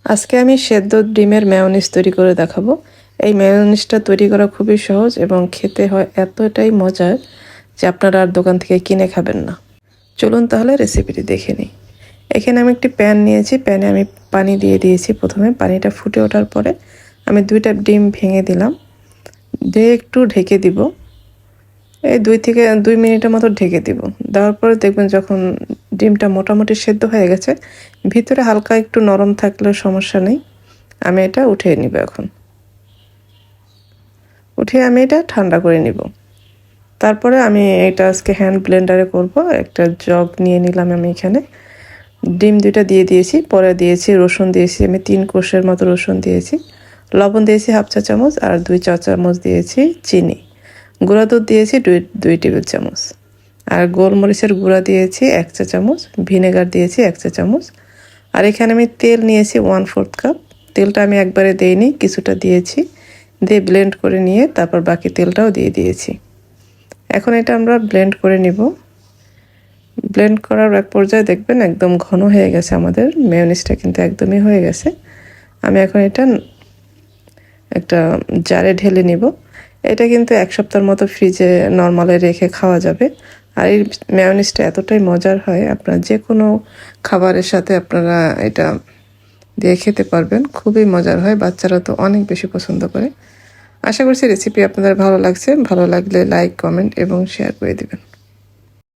আজকে আমি সেদ্ধ ডিমের মেয়োনিজ তৈরি করে দেখাবো। এই মেয়োনিজটা তৈরি করা খুবই সহজ এবং খেতে হয় এতটাই মজার যে আপনারা আর দোকান থেকে কিনে খাবেন না। চলুন তাহলে রেসিপিটি দেখে নিই। এখানে আমি একটি প্যান নিয়েছি, প্যানে আমি পানি দিয়ে দিয়েছি। প্রথমে পানিটা ফুটে ওঠার পরে আমি 2টা ডিম ভেঙে দিলাম, দিয়ে একটু ঢেকে দিব। এই 2 মিনিটের মতো ঢেকে দিব। দেওয়ার পরে দেখবেন যখন ডিমটা মোটামুটি সেদ্ধ হয়ে গেছে, ভিতরে হালকা একটু নরম থাকলেও সমস্যা নেই। আমি এটা উঠিয়ে নিব। এখন উঠিয়ে আমি এটা ঠান্ডা করে নিব। তারপরে আমি এটা আজকে হ্যান্ড ব্লেন্ডারে করব। একটা জগ নিয়ে নিলাম। আমি এখানে ডিম 2টা দিয়ে দিয়েছি, পরে দিয়েছি রসুন দিয়েছি। আমি 3 কোষের মতো রসুন দিয়েছি। লবণ দিয়েছি 1/2 চা চামচ, আর 2 চা চামচ দিয়েছি চিনি। গুঁড়া দুধ দিয়েছি 2 টেবিল চামচ, আর গোলমরিচের গুঁড়া দিয়েছি 1 চা চামচ, ভিনেগার দিয়েছি 1 চা চামচ। আর এখানে আমি তেল নিয়েছি 1/4 কাপ। তেলটা আমি একবারে দেইনি, কিছুটা দিয়েছি, দিয়ে ব্লেন্ড করে নিয়ে তারপর বাকি তেলটাও দিয়ে দিয়েছি। এখন এটা আমরা ব্লেন্ড করে নিব। ব্লেন্ড করার এক পর্যায়ে দেখবেন একদম ঘন হয়ে গেছে। আমাদের মেয়োনিজটা কিন্তু একদমই হয়ে গেছে। আমি এখন এটা একটা জারে ঢেলে নিব। এটা কিন্তু 1 সপ্তাহের মতো ফ্রিজে নরমালে রেখে খাওয়া যাবে। আর এই মেয়োনিজটা এতটাই মজার হয়, আপনার যে কোনো খাবারের সাথে আপনারা এটা দিয়ে খেতে পারবেন। খুবই মজার হয়, বাচ্চারা তো অনেক বেশি পছন্দ করে। আশা করছি রেসিপি আপনাদের ভালো লাগছে। ভালো লাগলে লাইক, কমেন্ট এবং শেয়ার করে দিবেন।